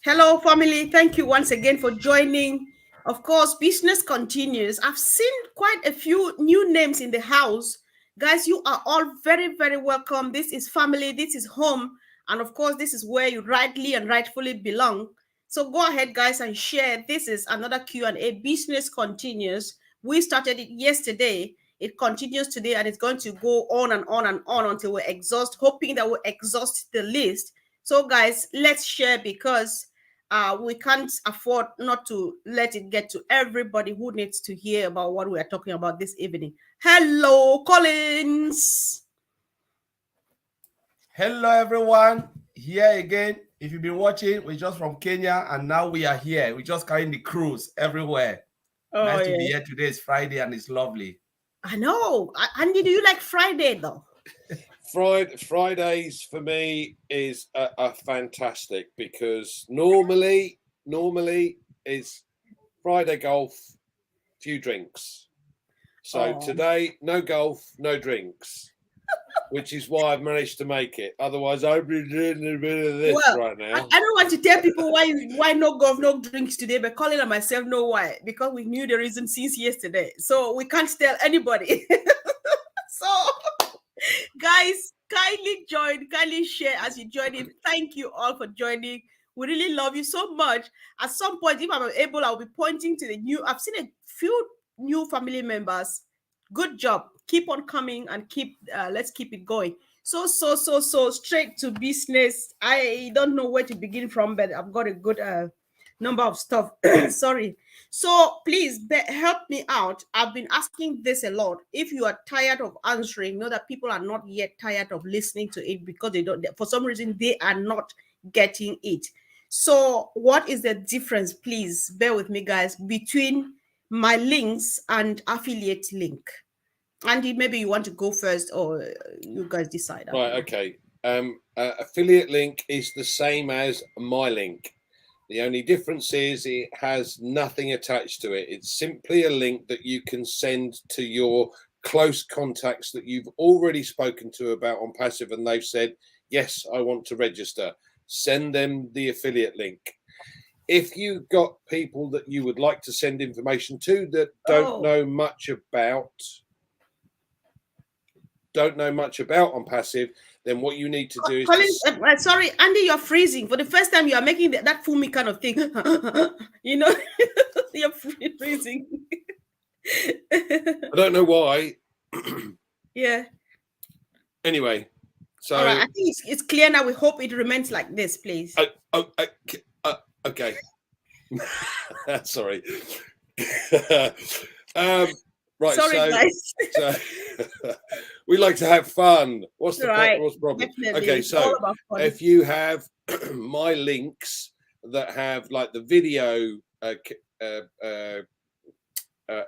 Hello, family. Thank you once again for joining. Of course, business continues. I've seen quite a few new names in the house. Guys, you are all very, very welcome. This is family, this is home. And of course, this is where you rightly and rightfully belong. So go ahead, guys, and share. This is another Q&A. Business continues. We started it yesterday. It continues today, and it's going to go on and on and on until we exhaust, hoping that we'll exhaust the list. So, guys, let's share because we can't afford not to let it get to everybody who needs to hear about what we are talking about this evening. Hello, Collins. Hello, everyone. Here again. If you've been watching, we're just from Kenya, and now we are here. We're just carrying the cruise everywhere. Oh, nice to be here. Today is Friday, and it's lovely. I know. Andy, do you like Friday, though? Fridays for me is a fantastic because normally is Friday golf, few drinks. So today, no golf, no drinks, which is why I've managed to make it. Otherwise, I'd be doing a bit of this right now. I don't want to tell people why no golf, no drinks today, but Colin and myself know why, because we knew the reason since yesterday. So we can't tell anybody. So guys, kindly join, kindly share as you join in. Thank you all for joining. We really love you so much. At some point, if I'm able, I'll be pointing to the new. I've seen a few new family members. Good job. Keep on coming and let's keep it going. So straight to business. I don't know where to begin from, but I've got a good number of stuff. Sorry. So please help me out. I've been asking this a lot. If you are tired of answering, know that people are not yet tired of listening to it because they don't, for some reason, they are not getting it. So what is the difference, please, bear with me, guys, between my links and affiliate link? Andy, maybe you want to go first or you guys decide. Right, okay. Affiliate link is the same as my link. The only difference is it has nothing attached to it. It's simply a link that you can send to your close contacts that you've already spoken to about ONPASSIVE, and they've said, yes, I want to register. Send them the affiliate link. If you've got people that you would like to send information to that don't know much about ONPASSIVE, then what you need to do is Colin, sorry, Andy, you're freezing. For the first time, you are making that fool me kind of thing. You know, you're freezing. I don't know why. Yeah. Anyway, so all right, I think it's clear now. We hope it remains like this, please. Okay. Sorry. Right. Sorry, guys. So we like to have fun. What's the problem? Definitely. Okay, so if you have my links that have like the video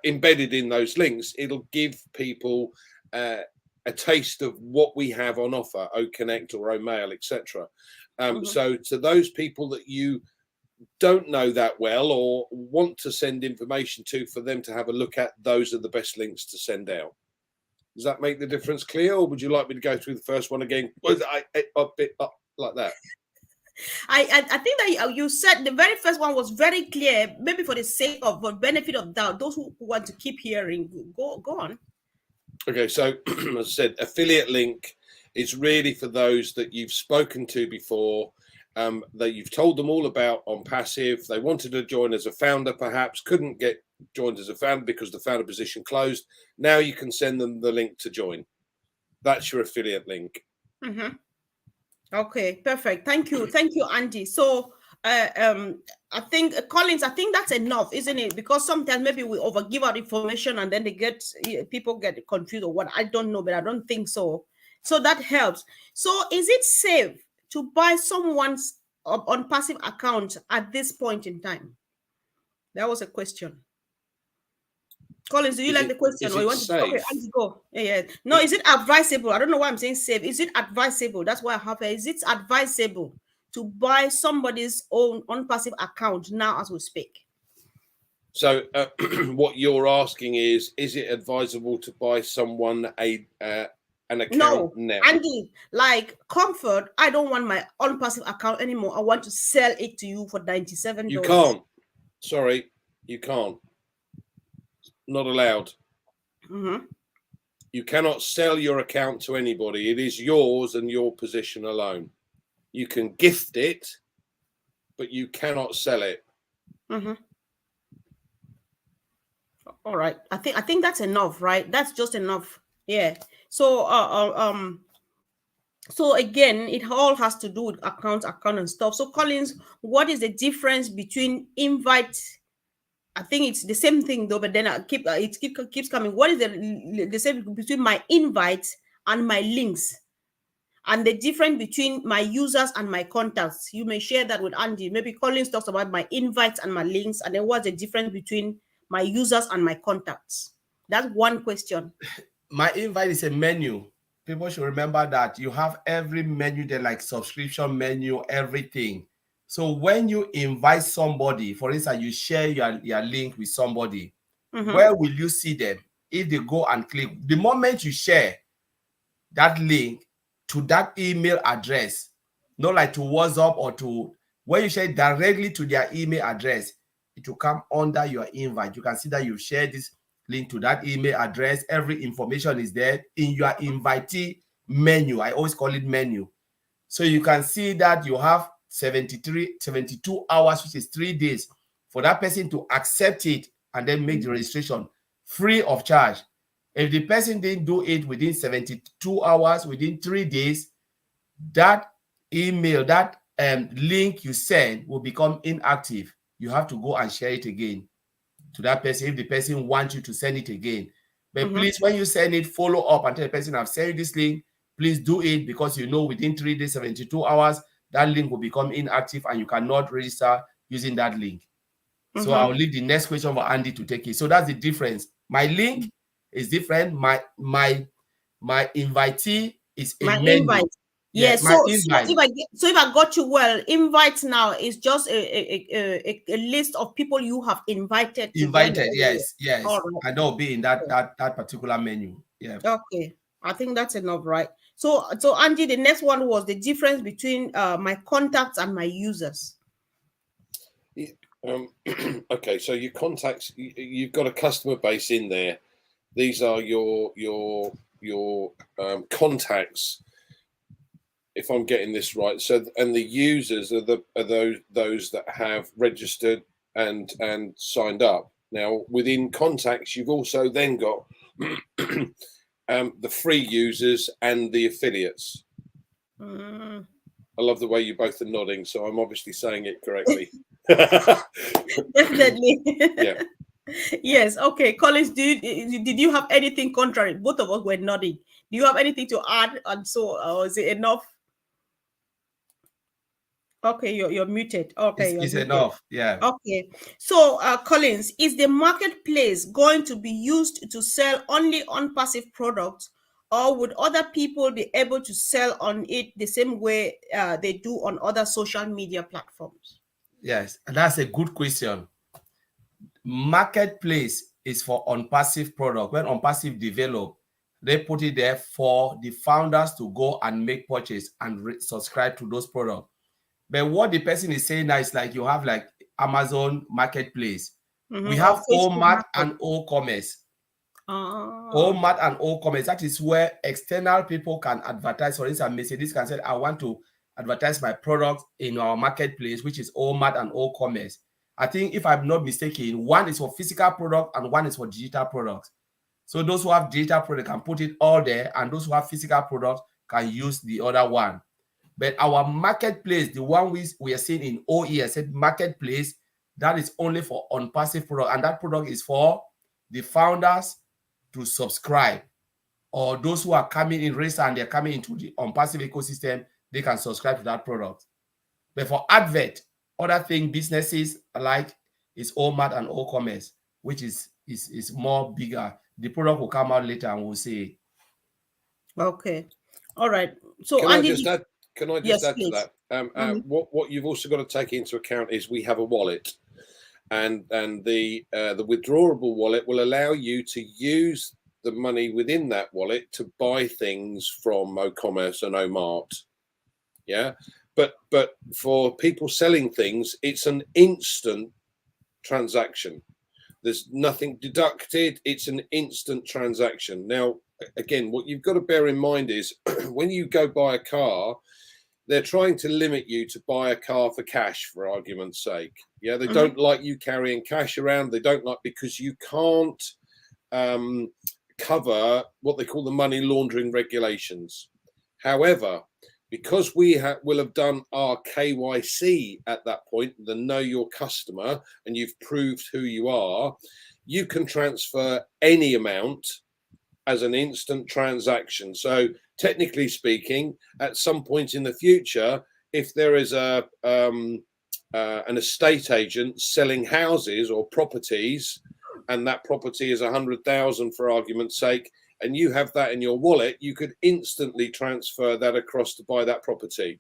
embedded in those links, it'll give people a taste of what we have on offer, OConnect or OMail, etc. So to those people that you don't know that well or want to send information to for them to have a look at, those are the best links to send out. Does that make the difference clear, or would you like me to go through the first one again? Was I a bit up like that? I think that you said the very first one was very clear. Maybe for the sake of benefit of doubt, those who want to keep hearing, go on. Okay, so as I said, affiliate link is really for those that you've spoken to before, that you've told them all about ONPASSIVE. They wanted to join as a founder, perhaps couldn't get joined as a founder because the founder position closed. Now you can send them the link to join. That's your affiliate link. Okay, perfect. Thank you, Andy. So I think Collins, I think that's enough, isn't it? Because sometimes maybe we overgive out information and then people get confused or what. I don't know, but I don't think so. So that helps. So is it safe to buy someone's ONPASSIVE account at this point in time? That was a question. Collins, do you like the question? Or you want to okay, Andy, go. Yeah. No, is it advisable? I don't know why I'm saying safe. Is it advisable? That's why I have it. Is it advisable to buy somebody's own ONPASSIVE account now as we speak? So what you're asking is it advisable to buy someone an account No, now. Andy, like Comfort, I don't want my ONPASSIVE account anymore. I want to sell it to you for $97. You can't. Sorry, you can't. Not allowed. Mm-hmm. You cannot sell your account to anybody. It is yours and your position alone. You can gift it, but you cannot sell it. Mm-hmm. All right. I think that's enough, right? That's just enough. Yeah. So so again, it all has to do with account and stuff. So Collins, what is the difference between invite? I think it's the same thing though, but then keeps coming. What is the same between my invite and my links? And the difference between my users and my contacts? You may share that with Andy. Maybe Collins talks about my invites and my links, and then what's the difference between my users and my contacts? That's one question. My invite is a menu. People should remember that you have every menu there, like subscription menu, everything. So when you invite somebody, for instance, you share your link with somebody, where will you see them? If they go and click, the moment you share that link to that email address, not like to WhatsApp or to, when you share directly to their email address, it will come under your invite. You can see that you share this link to that email address. Every information is there in your invitee menu. I always call it menu. So you can see that you have 72 hours, which is 3 days, for that person to accept it and then make the registration free of charge. If the person didn't do it within 72 hours, within 3 days, that email, that link you send will become inactive. You have to go and share it again to that person if the person wants you to send it again. But please, when you send it, follow up and tell the person, I've sent you this link. Please do it, because you know within 3 days, 72 hours, that link will become inactive and you cannot register using that link. So I'll leave the next question for Andy to take it. So that's the difference. My link is different. My invitee is a My menu. invite. Yes, Yeah, my so invite. if I got you well, invite now is just a list of people you have invited. Invited, yes. All right. And they'll be in that particular menu. Yeah. Okay, I think that's enough, right? So Angie, the next one was the difference between my contacts and my users. Okay, so your contacts, you've got a customer base in there. These are your contacts, if I'm getting this right. So, and the users are those that have registered and signed up. Now, within contacts, you've also then got the free users and the affiliates. I love the way you both are nodding, so I'm obviously saying it correctly. Definitely. Yeah. Yes. Okay. Collins, did you have anything contrary? Both of us were nodding. Do you have anything to add? And so, is it enough? Okay, you're muted. Okay, It's muted. enough. Yeah. Okay. So, Collins, is the marketplace going to be used to sell only ONPASSIVE products, or would other people be able to sell on it the same way they do on other social media platforms? Yes, and that's a good question. Marketplace is for ONPASSIVE product. When ONPASSIVE develop, they put it there for the founders to go and make purchase and subscribe to those products. But what the person is saying now is like you have like Amazon Marketplace. We have OMAT and OCommerce. OMAT and OCommerce. That is where external people can advertise. For instance, Mercedes can say, I want to advertise my product in our marketplace, which is OMAT and OCommerce. I think, if I'm not mistaken, one is for physical product and one is for digital products. So those who have digital product can put it all there, and those who have physical products can use the other one. But our marketplace, the one we are seeing in OE, I said marketplace, that is only for ONPASSIVE product, and that product is for the founders to subscribe, or those who are coming in race and they're coming into the ONPASSIVE ecosystem, they can subscribe to that product. But for advert, other thing businesses like is OMAT and OCommerce, which is more bigger. The product will come out later and we'll see. Okay. All right. So Can I just add please. to that? What you've also got to take into account is we have a wallet, and the withdrawable wallet will allow you to use the money within that wallet to buy things from OCommerce and OMart. Yeah, but for people selling things, it's an instant transaction. There's nothing deducted. It's an instant transaction. Now, again, what you've got to bear in mind is when you go buy a car, they're trying to limit you to buy a car for cash, for argument's sake. Yeah, they don't like you carrying cash around. They don't like, because you can't cover what they call the money laundering regulations. However, because we will have done our KYC at that point, the know your customer, and you've proved who you are, you can transfer any amount as an instant transaction. So technically speaking, at some point in the future, if there is an estate agent selling houses or properties, and that property is 100,000 for argument's sake, and you have that in your wallet, you could instantly transfer that across to buy that property.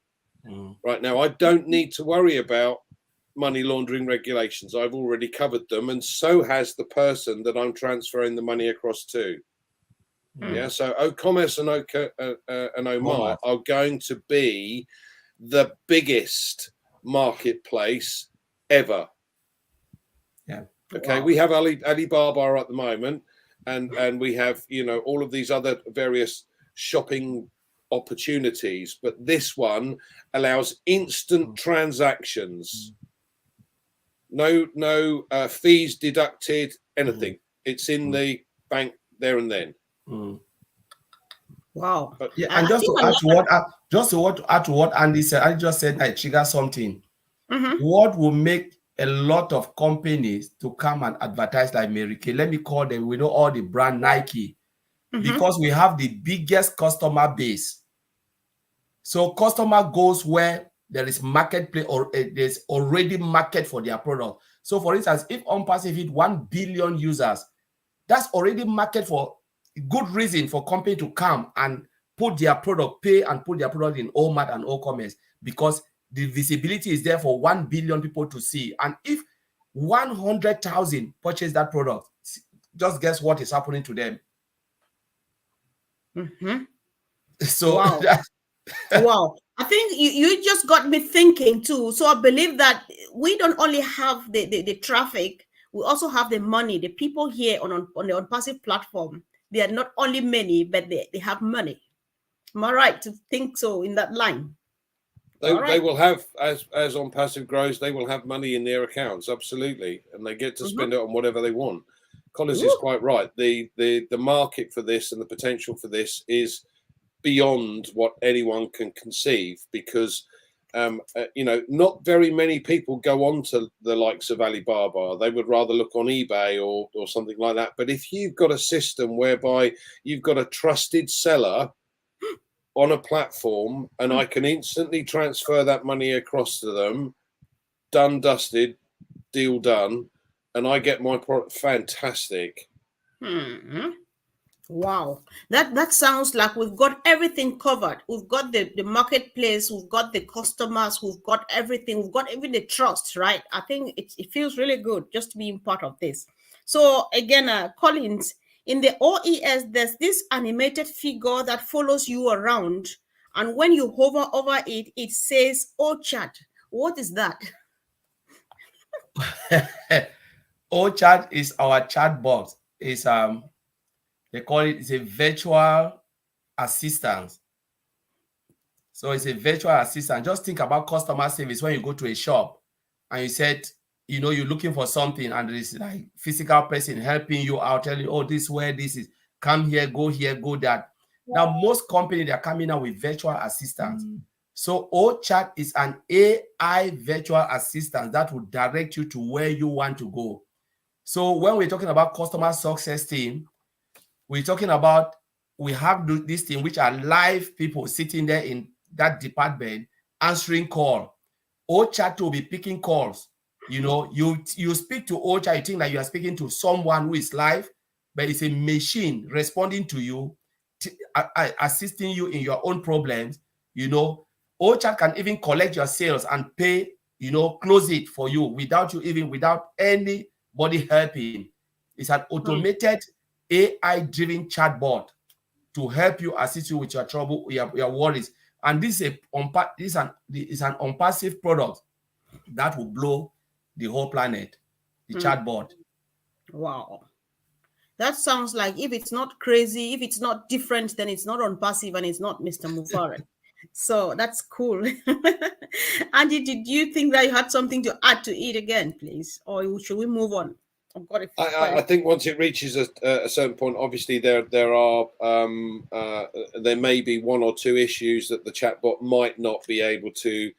Right now, I don't need to worry about money laundering regulations. I've already covered them, and so has the person that I'm transferring the money across to. Yeah, so OCommerce and OMart are going to be the biggest marketplace ever. Yeah. Okay, we have Alibaba at the moment, and we have, you know, all of these other various shopping opportunities, but this one allows instant transactions. No fees deducted, anything. It's in the bank there and then. Wow. But, yeah, and just to add to what Andy said, I just said I trigger something. What will make a lot of companies to come and advertise like Mary Kay? Let me call them. We know all the brand Nike, because we have the biggest customer base. So customer goes where there is marketplace, or there's already market for their product. So for instance, if ONPASSIVE hit 1 billion users, that's already market for good reason for company to come and put their product, pay and put their product in OMart and OCommerce, because the visibility is there for 1 billion people to see. And if 100,000 purchase that product, just guess what is happening to them. So wow. Wow. I think you just got me thinking too. So I believe that we don't only have the traffic, we also have the money. The people here on the ONPASSIVE platform, they are not only many, but they have money. Am I right to think so in that line? They will have, as ONPASSIVE grows, they will have money in their accounts, absolutely, and they get to spend it on whatever they want. Collins is quite right. The market for this and the potential for this is beyond what anyone can conceive, because you know, not very many people go on to the likes of Alibaba. They would rather look on eBay or something like that. But if you've got a system whereby you've got a trusted seller on a platform, and I can instantly transfer that money across to them, done, dusted, deal done, and I get my product, fantastic. Wow, that sounds like we've got everything covered. We've got the marketplace, we've got the customers, we've got everything, we've got even the trust, right? I think it feels really good just to be part of this. So again, Collins, in the OES, there's this animated figure that follows you around, and when you hover over it, it says OChat. What is that? OChat is our chat box. It's they call it's a virtual assistant. So it's a virtual assistant. Just think about customer service when you go to a shop and you said, you know, you're looking for something and there is like physical person helping you out, telling you, oh, this is where this is. Come here, go that. Now, most companies, they're coming out with virtual assistants. So OChat is an AI virtual assistant that will direct you to where you want to go. So when we're talking about customer success team, we're talking about, we have this team which are live people sitting there in that department answering call. OChat will be picking calls. You know, you speak to OChat, you think that you are speaking to someone who is live, but it's a machine responding to you, assisting you in your own problems. You know, OChat can even collect your sales and pay, you know, close it for you without anybody helping. It's an automated AI-driven chatbot to help you, assist you with your trouble, your worries. And this is an ONPASSIVE product that will blow the whole planet, the chatbot. Wow. That sounds like if it's not crazy, if it's not different, then it's not ONPASSIVE and it's not Mr. Mufarek. So that's cool. Andy, did you think that you had something to add to it again, please? Or should we move on? I've got I think once it reaches a certain point, obviously there may be one or two issues that the chatbot might not be able to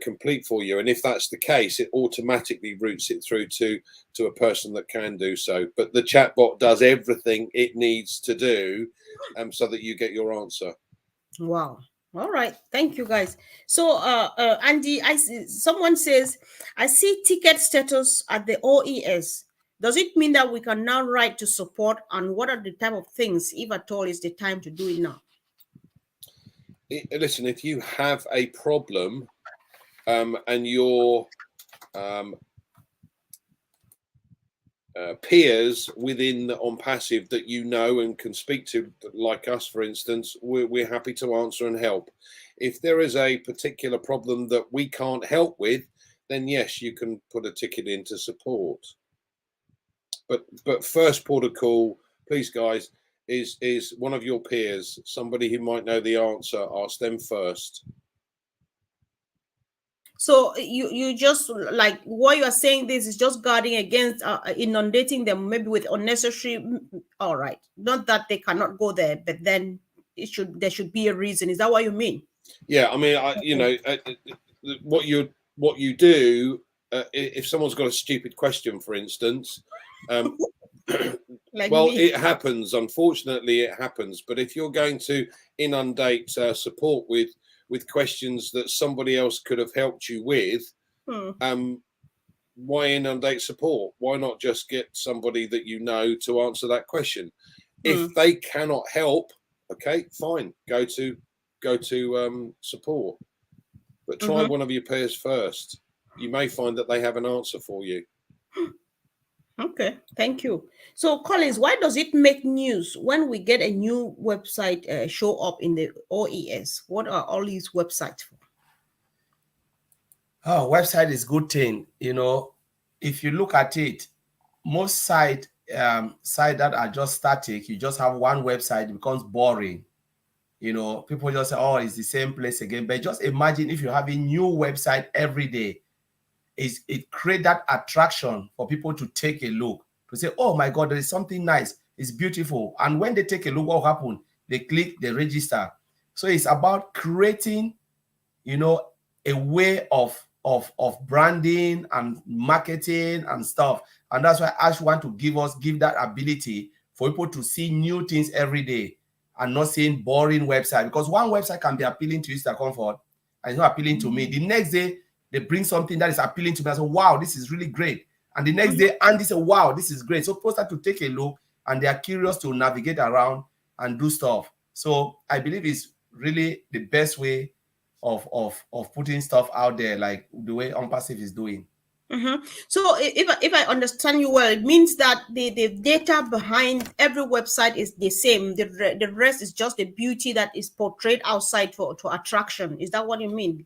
complete for you, and if that's the case, it automatically routes it through to a person that can do so. But the chatbot does everything it needs to do, so that you get your answer. Wow. All right, thank you guys. So Andy, someone says I see ticket status at the OES. Does it mean that we can now write to support, and what are the type of things, if at all, is the time to do it now? Listen, if you have a problem and your peers within ONPASSIVE that you know and can speak to, like us, for instance, we're happy to answer and help. If there is a particular problem that we can't help with, then yes, you can put a ticket in to support. But first port of call, please, guys, is one of your peers, somebody who might know the answer. Ask them first. So you just, like, what you are saying, this is just guarding against inundating them maybe with unnecessary. All right, not that they cannot go there, but then there should be a reason. Is that what you mean? Yeah, I mean, you know, what you do if someone's got a stupid question, for instance. Like well, me. it happens. Unfortunately, it happens. But if you're going to inundate support with questions that somebody else could have helped you with, why inundate support? Why not just get somebody that you know to answer that question? If they cannot help, okay, fine, go to support. But try one of your peers first. You may find that they have an answer for you. Okay, thank you. So, Collins, why does it make news when we get a new website show up in the OES? What are all these websites for? Oh, website is good thing. You know, if you look at it, most site that are just static, you just have one website, it becomes boring. You know, people just say, oh, it's the same place again. But just imagine if you have a new website every day, it creates that attraction for people to take a look, to say, oh my God, there is something nice, it's beautiful. And when they take a look, what happened? They click, they register. So it's about creating, you know, a way of branding and marketing and stuff. And that's why Ash want to give that ability for people to see new things every day and not seeing boring website. Because one website can be appealing to you, Mr. Comfort, and it's not appealing to me. The next day, they bring something that is appealing to me. I say, wow, this is really great. And the next day, Andy said, wow, this is great. So people start to take a look and they are curious to navigate around and do stuff. So I believe it's really the best way of putting stuff out there, like the way ONPASSIVE is doing. So if I understand you well, it means that the data behind every website is the same. The rest is just the beauty that is portrayed outside to attraction. Is that what you mean?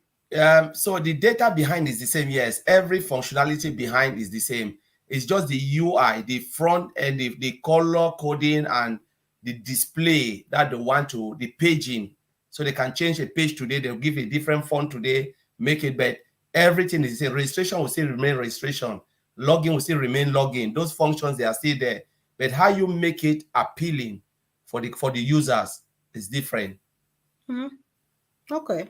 So the data behind is the same. Yes, every functionality behind is the same. It's just the UI, the front end, the color coding and the display that they want to, the paging. So they can change a page today, they'll give a different font today, make it better. Everything is the same. Registration will still remain registration. Login will still remain login. Those functions, they are still there. But how you make it appealing for the users is different. Okay.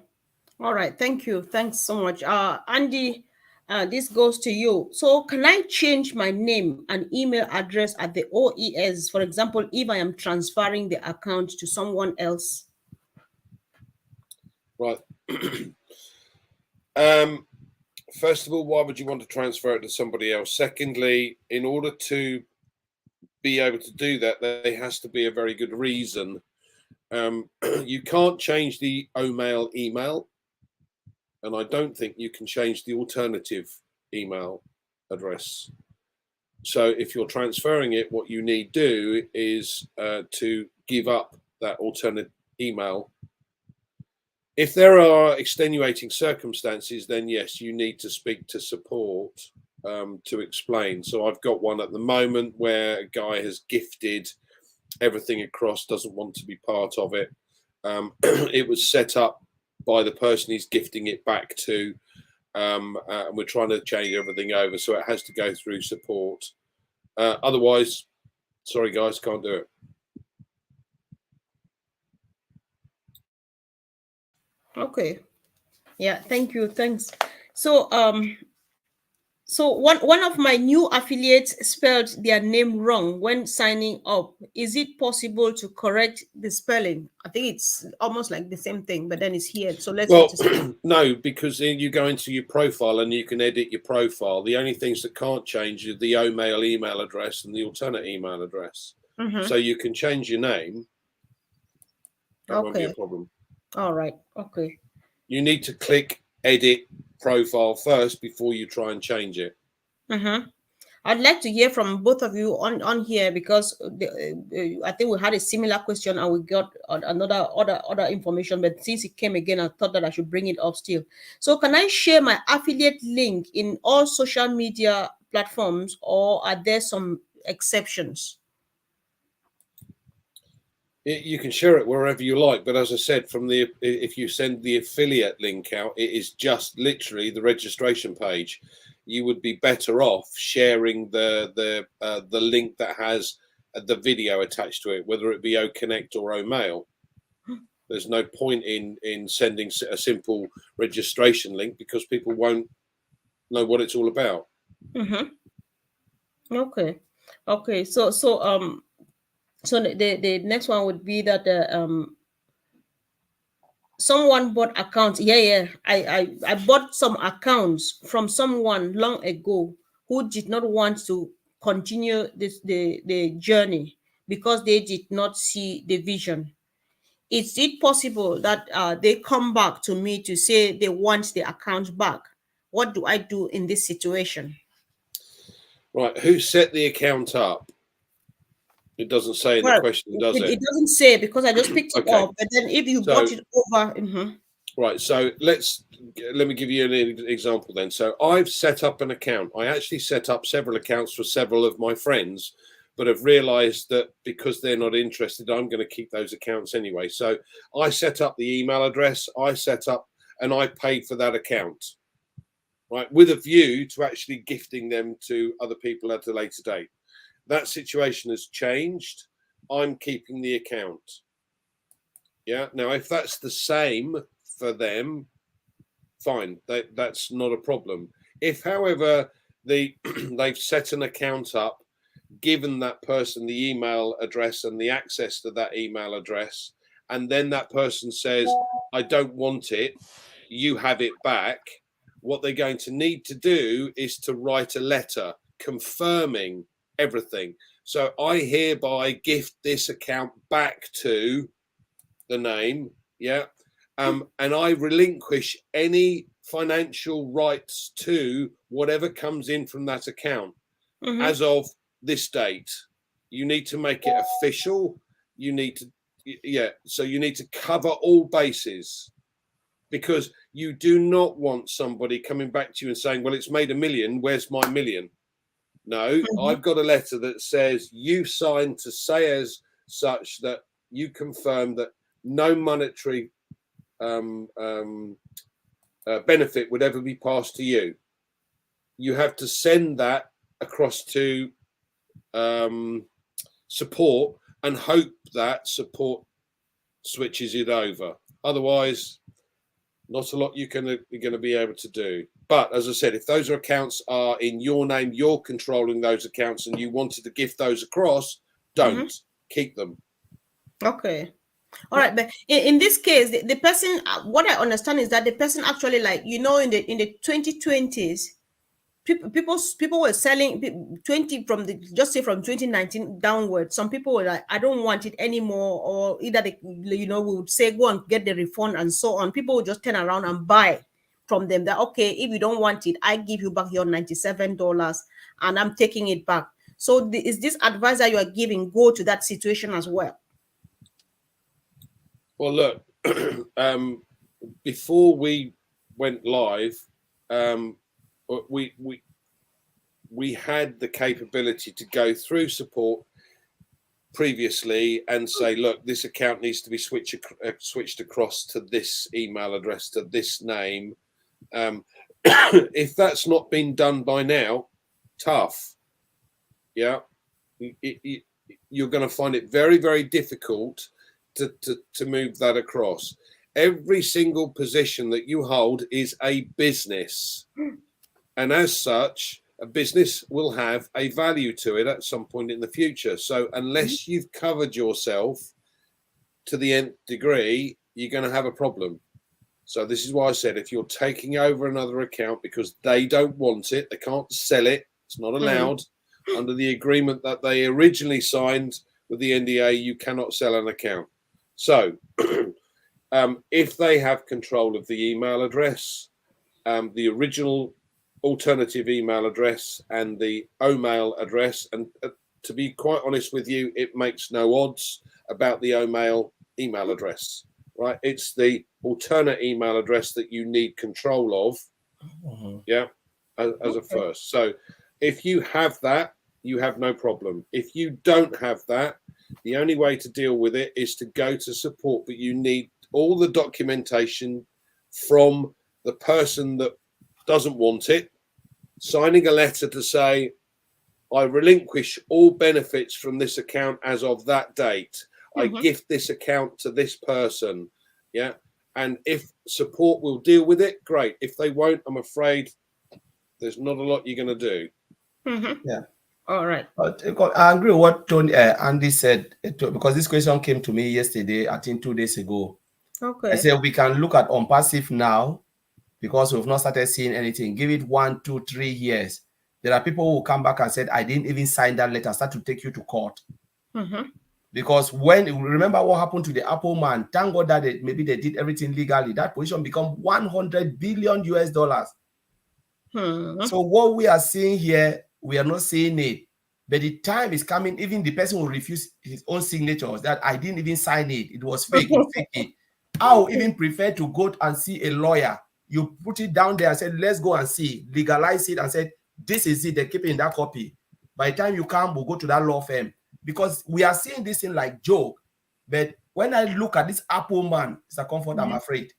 All right. Thank you. Thanks so much. Andy, this goes to you. So can I change my name and email address at the OES, for example, if I am transferring the account to someone else? Right. First of all, why would you want to transfer it to somebody else? Secondly, in order to be able to do that, there has to be a very good reason. You can't change the OMail email, and I don't think you can change the alternative email address. So if you're transferring it, what you need to do is to give up that alternate email. If there are extenuating circumstances, then yes, you need to speak to support to explain. So I've got one at the moment where a guy has gifted everything across, doesn't want to be part of it. It was set up by the person he's gifting it back to, and we're trying to change everything over, so it has to go through support. Otherwise, sorry guys, can't do it. Okay. Yeah, thank you. Thanks. So so one of my new affiliates spelled their name wrong when signing up. Is it possible to correct the spelling? I think it's almost like the same thing, but then it's here. So let's Well, just... no, because you go into your profile and you can edit your profile. The only things that can't change are the OMail email address and the alternate email address. So you can change your name. That won't be a problem. All right. Okay. You need to click edit profile first before you try and change it. I'd like to hear from both of you on here, because I think we had a similar question and we got other information, but since it came again, I thought that I should bring it up still. So can I share my affiliate link in all social media platforms, or are there some exceptions? You can share it wherever you like, but as I said, if you send the affiliate link out, it is just literally the registration page. You would be better off sharing the link that has the video attached to it, whether it be OConnect or OMail. There's no point in sending a simple registration link, because people won't know what it's all about. Okay. So the next one would be that someone bought accounts. I bought some accounts from someone long ago who did not want to continue the journey because they did not see the vision. Is it possible that they come back to me to say they want the account back? What do I do in this situation? Right. Who set the account up? It doesn't say in the question, does it? It doesn't say, because I just picked it up. But then if you bought it over... Right, so let me give you an example then. So I've set up an account. I actually set up several accounts for several of my friends, but have realized that because they're not interested, I'm going to keep those accounts anyway. So I set up the email address, and I paid for that account, right, with a view to actually gifting them to other people at a later date. That situation has changed. I'm keeping the account. Yeah. Now, if that's the same for them, fine. That's not a problem. If, however, they've set an account up, given that person the email address and the access to that email address, and then that person says, I don't want it, you have it back, what they're going to need to do is to write a letter confirming everything. So I hereby gift this account back to the name, and I relinquish any financial rights to whatever comes in from that account as of this date. You need to make it official. You need to, so you need to cover all bases, because you do not want somebody coming back to you and saying, well, it's made $1 million, where's my $1 million? No, I've got a letter that says you signed to say as such that you confirm that no monetary benefit would ever be passed to you. You have to send that across to support and hope that support switches it over. Otherwise, not a lot you're going to be able to do. But as I said, if those accounts are in your name, you're controlling those accounts, and you wanted to gift those across, don't keep them. Okay. All right, but in this case, the person, what I understand is that the person actually, like, in the 2020s, people were selling 20 from just say from 2019 downwards. Some people were like, I don't want it anymore, or either they, we would say go and get the refund and so on. People would just turn around and buy from them that, okay, if you don't want it, I give you back your $97 and I'm taking it back. So is this advice that you are giving go to that situation as well? Well, look, before we went live, we had the capability to go through support previously and say, look, this account needs to be switched across to this email address, to this name. If that's not been done by now, tough. Yeah, you're going to find it very, very difficult to move that across. Every single position that you hold is a business, and as such, a business will have a value to it at some point in the future. So unless you've covered yourself to the nth degree, you're going to have a problem. So this is why I said, if you're taking over another account because they don't want it, they can't sell it, it's not allowed under the agreement that they originally signed with the NDA, you cannot sell an account. So if they have control of the email address, the original alternative email address and the OMail address, and to be quite honest with you, it makes no odds about the OMail email address, right? It's the alternate email address that you need control of, as a first. So if you have that, you have no problem. If you don't have that, the only way to deal with it is to go to support, but you need all the documentation from the person that doesn't want it, signing a letter to say, I relinquish all benefits from this account as of that date. I gift this account to this person. Yeah. And if support will deal with it, great. If they won't, I'm afraid there's not a lot you're going to do. Yeah. All right. I agree with what Andy said, because this question came to me yesterday, I think 2 days ago. Okay. I said we can look at ONPASSIVE now because we've not started seeing anything. Give it 1, 2, 3 years. There are people who come back and said, I didn't even sign that letter, start to take you to court. Because when, remember what happened to the Apple man, thank God that maybe they did everything legally. That position become $100 billion US. So what we are seeing here, we are not seeing it. But the time is coming, even the person will refuse his own signatures that I didn't even sign it. It was fake. I will even prefer to go and see a lawyer. You put it down there and said, let's go and see, legalize it and said, this is it, they keep it in that copy. By the time you come, we'll go to that law firm. Because we are seeing this thing like joke. But when I look at this Apple man, it's a comfort, I'm afraid.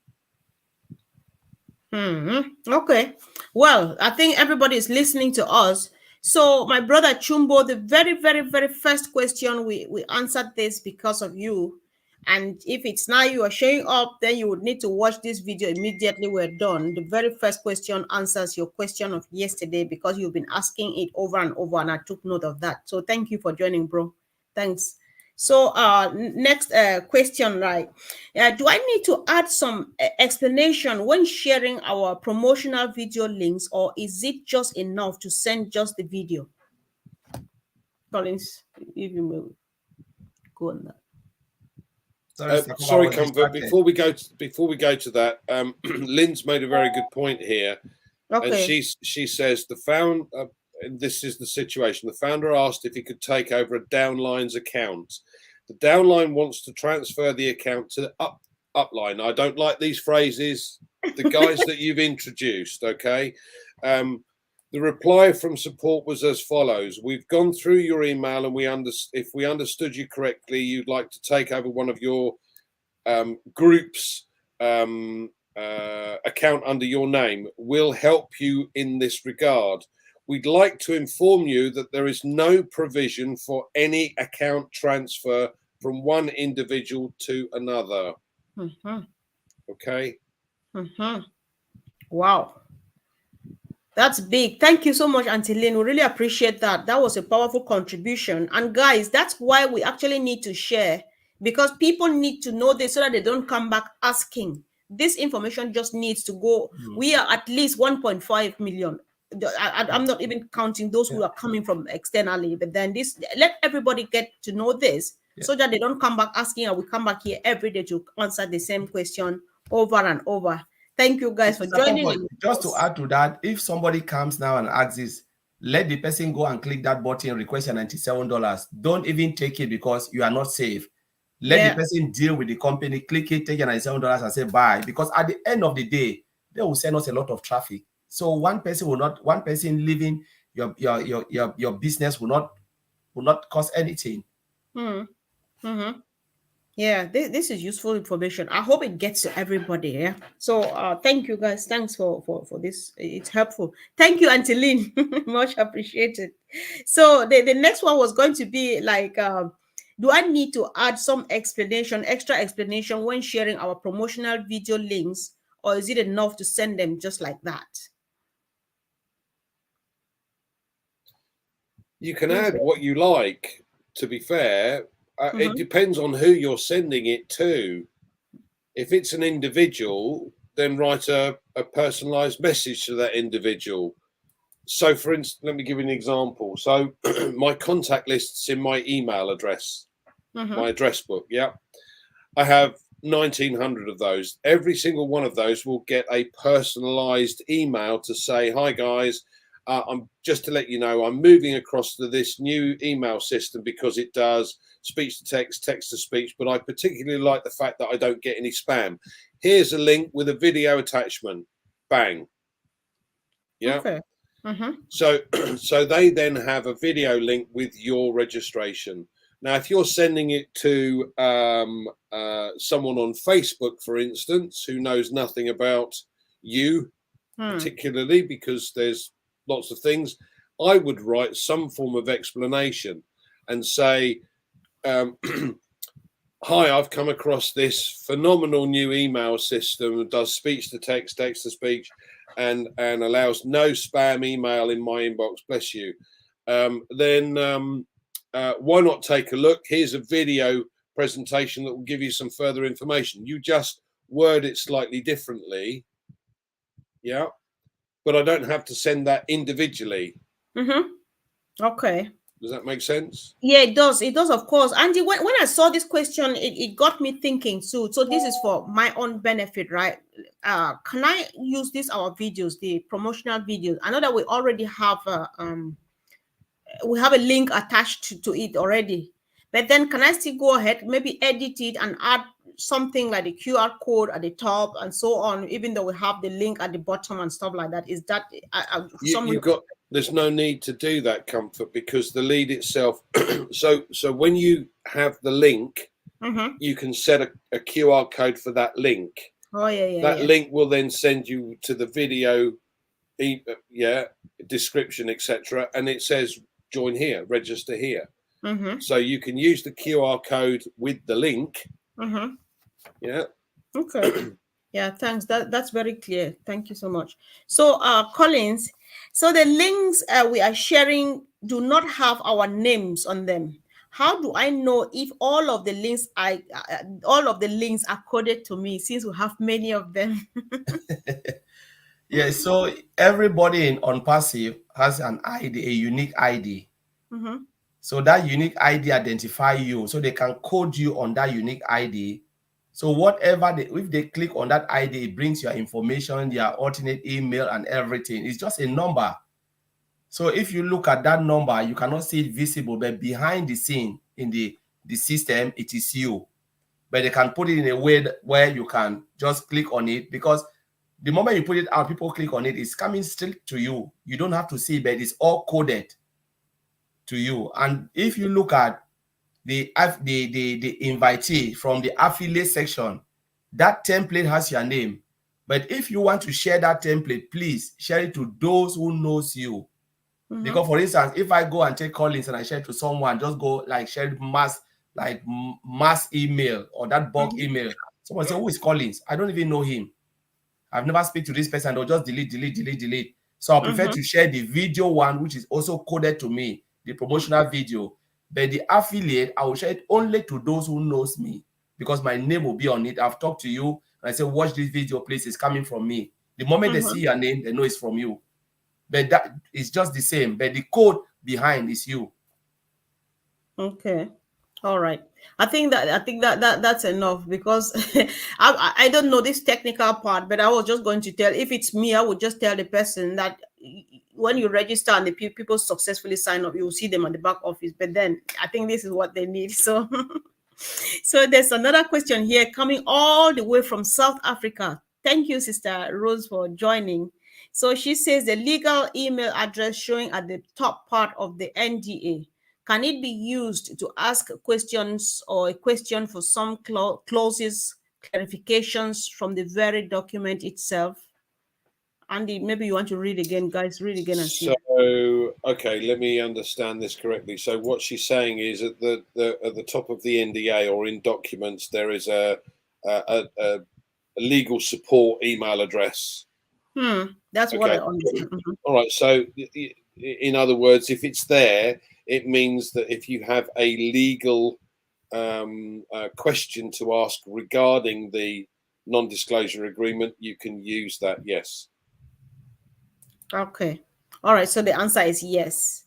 Okay. Well, I think everybody is listening to us. So my brother Chumbo, the very, very, very first question, we answered this because of you. And if it's now you are showing up, then you would need to watch this video immediately we're done. The very first question answers your question of yesterday because you've been asking it over and over, and I took note of that. So thank you for joining, bro. Thanks. So next question, right? Do I need to add some explanation when sharing our promotional video links, or is it just enough to send just the video? Collins, if you will go on that. Sorry, Comfort. Before we go to that, Lynn's made a very good point here, and she says the founder. This is the situation. The founder asked if he could take over a downline's account. The downline wants to transfer the account to the upline. I don't like these phrases, the guys that you've introduced. Okay. The reply from support was as follows: we've gone through your email, and if we understood you correctly, you'd like to take over one of your group's account under your name. We'll help you in this regard. We'd like to inform you that there is no provision for any account transfer from one individual to another. Okay. Wow. That's big. Thank you so much, Auntie Lynn. We really appreciate that. That was a powerful contribution. And guys, that's why we actually need to share, because people need to know this so that they don't come back asking. This information just needs to go. We are at least 1.5 million. I'm not even counting those who are coming from externally, but then this, let everybody get to know this so that they don't come back asking, and we come back here every day to answer the same question over and over. Thank you guys for joining. Just to add to that, if somebody comes now and asks this, let the person go and click that button, request your $97. Don't even take it because you are not safe. Let the person deal with the company, click it, take your $97 and say bye. Because at the end of the day, they will send us a lot of traffic. So one person leaving your business will not cost anything. Yeah, this is useful information. I hope it gets to everybody. Yeah. So thank you guys. Thanks for this. It's helpful. Thank you, Auntie Lynn. Much appreciated. So the next one was going to be like, do I need to add some extra explanation when sharing our promotional video links, or is it enough to send them just like that? You can add what you like, to be fair. It depends on who you're sending it to. If it's an individual, then write a personalized message to that individual. So, for instance, let me give you an example. So, my contact list's in my email address, my address book. Yeah. I have 1,900 of those. Every single one of those will get a personalized email to say, hi, guys. I'm just to let you know, I'm moving across to this new email system because it does speech to text, text to speech, but I particularly like the fact that I don't get any spam. Here's a link with a video attachment. Bang. Yeah. Okay. So they then have a video link with your registration. Now, if you're sending it to someone on Facebook, for instance, who knows nothing about you particularly, because there's lots of things, I would write some form of explanation and say, hi, I've come across this phenomenal new email system that does speech to text, text to speech, and allows no spam email in my inbox. Bless you. Then why not take a look? Here's a video presentation that will give you some further information. You just word it slightly differently. Yeah. But I don't have to send that individually. Okay. Does that make sense? Yeah, it does. It does, of course. Andy, when I saw this question, it got me thinking too. So this is for my own benefit, right? Can I use our videos, the promotional videos? I know that we already have a link attached to it already, but then can I still go ahead, maybe edit it and add something like the QR code at the top and so on, even though we have the link at the bottom and stuff like that? Is that there's no need to do that, Comfort, because the lead itself so when you have the link, you can set a QR code for that link. That link will then send you to the video description, etc., and it says join here, register here. So you can use the QR code with the link. Yeah. Okay. Yeah, thanks. That's very clear. Thank you so much. So, Collins, so the links we are sharing do not have our names on them. How do I know if all of the links are coded to me, since we have many of them? Yeah, so everybody in ONPASSIVE has an ID, a unique ID. So that unique ID identify you, so they can code you on that unique ID. So whatever if they click on that ID, it brings your information, your alternate email and everything. It's just a number. So if you look at that number, you cannot see it visible, but behind the scene in the system, it is you. But they can put it in a way where you can just click on it, because the moment you put it out, people click on it, it's coming straight to you. You don't have to see, but it's all coded to you. And if you look at the invitee from the affiliate section, that template has your name. But if you want to share that template, please share it to those who knows you. Because, for instance, if I go and take Collins and I share it to someone, just go like share mass email or that bulk email. Someone say, who is Collins? I don't even know him. I've never speak to this person. They'll just delete. So I prefer to share the video one, which is also coded to me, the promotional video. But the affiliate, I will share it only to those who knows me, because my name will be on it. I've talked to you and I say, watch this video, please. It's coming from me. The moment they see your name, they know it's from you. But that is just the same. But the code behind is you. Okay. All right. I think that's enough, because I don't know this technical part, but I was just going to tell, if it's me, I would just tell the person that when you register and the people successfully sign up, you'll see them at the back office. But then I think this is what they need. So, so there's another question here coming all the way from South Africa. Thank you, Sister Rose, for joining. So she says the legal email address showing at the top part of the NDA, can it be used to ask questions or a question for some clauses, clarifications from the very document itself? Andy, maybe you want to read again, guys. Read again and see. So, okay, let me understand this correctly. So, what she's saying is at the top of the NDA or in documents, there is a legal support email address. That's what I understand. All right. So, in other words, if it's there, it means that if you have a legal question to ask regarding the non-disclosure agreement, you can use that. Yes. Okay. All right. So the answer is yes.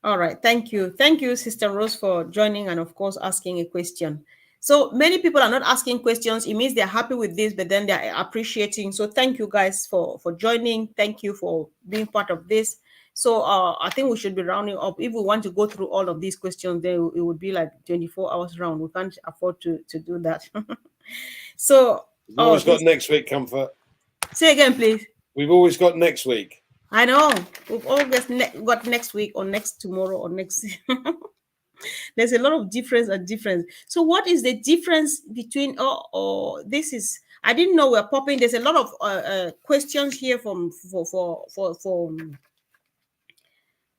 All right. Thank you. Thank you, Sister Rose, for joining and, of course, asking a question. So many people are not asking questions. It means they're happy with this, but then they're appreciating. So thank you guys for joining. Thank you for being part of this. So I think we should be rounding up. If we want to go through all of these questions, then it would be like 24 hours round. We can't afford to do that. So we've always got next week, Comfort. Say again, please. We've always got next week. I know. We've always got next week or next tomorrow or next. There's a lot of difference. So what is the difference between this is, I didn't know we're popping. There's a lot of questions here from for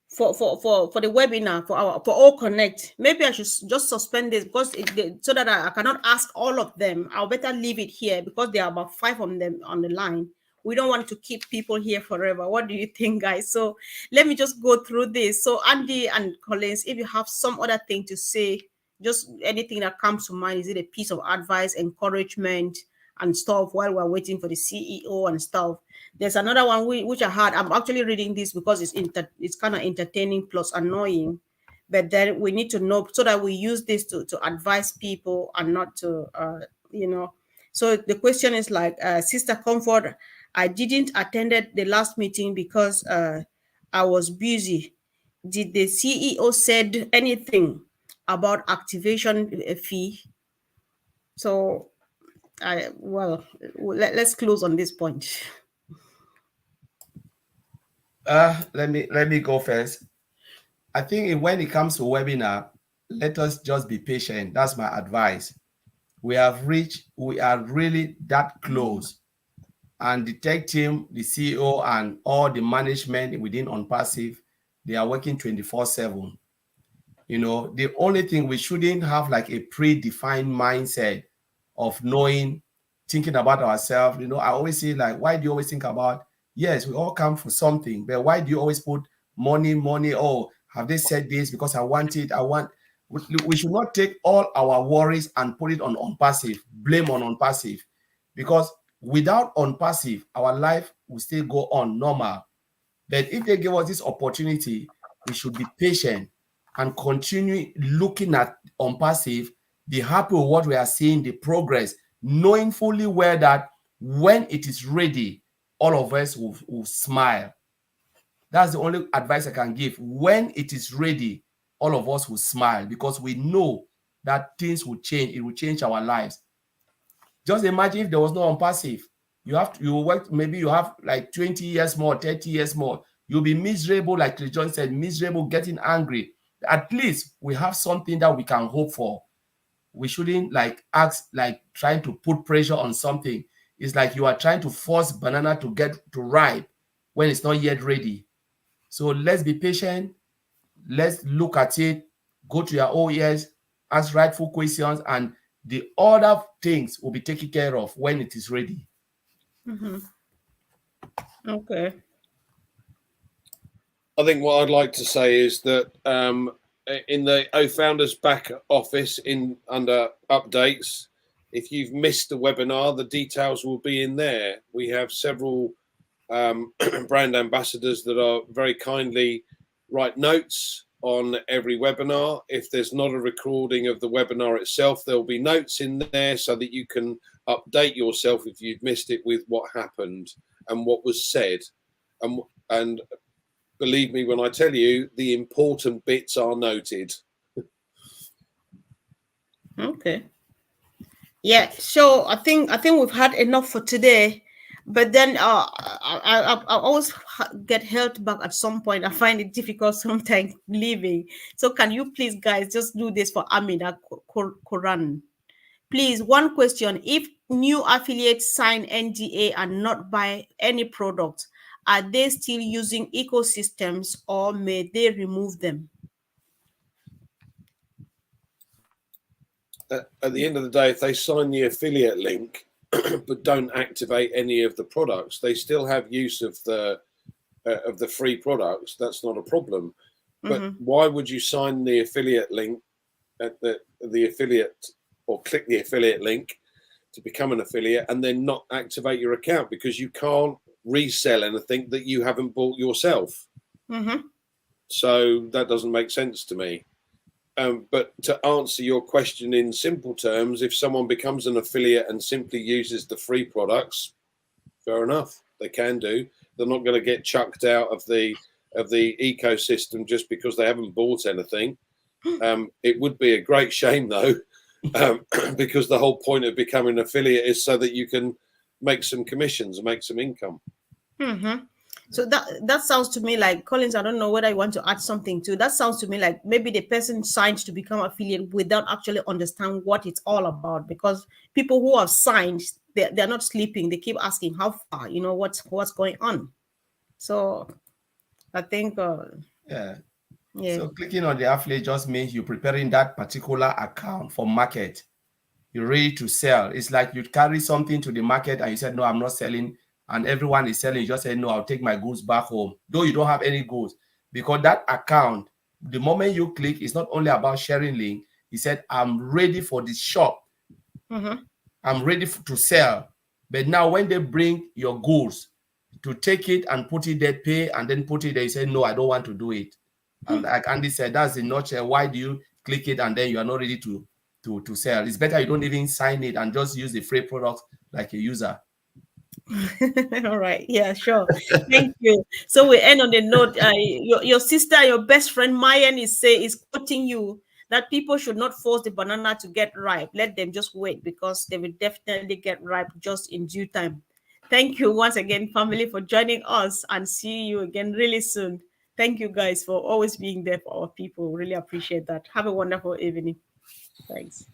the webinar for All Connect. Maybe I should just suspend this because so that I cannot ask all of them. I'll better leave it here because there are about 5 of them on the line. We don't want to keep people here forever. What do you think, guys? So let me just go through this. So Andy and Collins, if you have some other thing to say, just anything that comes to mind, is it a piece of advice, encouragement, and stuff while we're waiting for the CEO and stuff? There's another one which I had. I'm actually reading this because it's kind of entertaining plus annoying. But then we need to know so that we use this to advise people and not to, So the question is like, Sister Comfort, I didn't attended the last meeting because I was busy. Did the CEO said anything about activation fee? So, let's close on this point. Let me go first. I think when it comes to webinar, let us just be patient. That's my advice. We are really that close. And the tech team, the CEO, and all the management within ONPASSIVE, they are working 24/7. The only thing, we shouldn't have like a predefined mindset of thinking about ourselves. I always say, like, why do you always think about, yes, we all come for something, but why do you always put money? Oh, have they said this because I want it? We should not take all our worries and put it on ONPASSIVE, blame on ONPASSIVE, because without ONPASSIVE, our life will still go on normal. But if they give us this opportunity, we should be patient and continue looking at ONPASSIVE, be happy with what we are seeing, the progress, knowing fully well that when it is ready, all of us will smile. That's the only advice I can give. When it is ready, all of us will smile because we know that things will change. It will change our lives. Just imagine if there was no ONPASSIVE. Maybe you have like 20 years more, 30 years more. You'll be miserable, like John said, miserable, getting angry. At least we have something that we can hope for. We shouldn't trying to put pressure on something. It's like you are trying to force banana to get to ripe when it's not yet ready. So let's be patient. Let's look at it. Go to your OES, ask rightful questions, and the other things will be taken care of when it is ready. Okay. I think what I'd like to say is that in the Founders back office under updates, if you've missed a webinar, the details will be in there. We have several brand ambassadors that are very kindly write notes on every webinar. If there's not a recording of the webinar itself, there'll be notes in there so that you can update yourself if you've missed it with what happened and what was said. And believe me when I tell you the important bits are noted. Okay. Yeah. So I think we've had enough for today. But then I always get held back at some point. I find it difficult sometimes leaving. So can you please, guys, just do this for Amina Quran? Please, one question. If new affiliates sign NDA and not buy any product, are they still using ecosystems or may they remove them? At the end of the day, if they sign the affiliate link but don't activate any of the products, they still have use of the free products. That's not a problem. But why would you sign the affiliate link at the affiliate or click the affiliate link to become an affiliate and then not activate your account? Because you can't resell anything that you haven't bought yourself. So that doesn't make sense to me. But to answer your question in simple terms, if someone becomes an affiliate and simply uses the free products, fair enough, they can do. They're not going to get chucked out of the ecosystem just because they haven't bought anything. It would be a great shame though, because the whole point of becoming an affiliate is so that you can make some commissions and make some income. So that sounds to me like, Collins, I don't know whether I want to add something to that. Sounds to me like maybe the person signed to become affiliate without actually understand what it's all about, because people who have signed, they're not sleeping. They keep asking how far, what's going on. So I think Yeah. yeah. So clicking on the affiliate just means you're preparing that particular account for market. You're ready to sell. It's like you carry something to the market and you said, no, I'm not selling. And everyone is selling. You just say, no, I'll take my goods back home. Though you don't have any goods. Because that account, the moment you click, it's not only about sharing link. He said, I'm ready for this shop. I'm ready to sell. But now when they bring your goods to take it and put it there, pay, and then put it there, you say, no, I don't want to do it. And like Andy said, that's the nutshell. Why do you click it and then you are not ready to sell? It's better you don't even sign it and just use the free product like a user. All right. Yeah, sure. Thank you. So we end on the note. Your sister, your best friend Mayan is quoting you that people should not force the banana to get ripe. Let them just wait, because they will definitely get ripe just in due time. Thank you once again, family, for joining us, and see you again really soon. Thank you guys for always being there for our people. Really appreciate that. Have a wonderful evening. Thanks.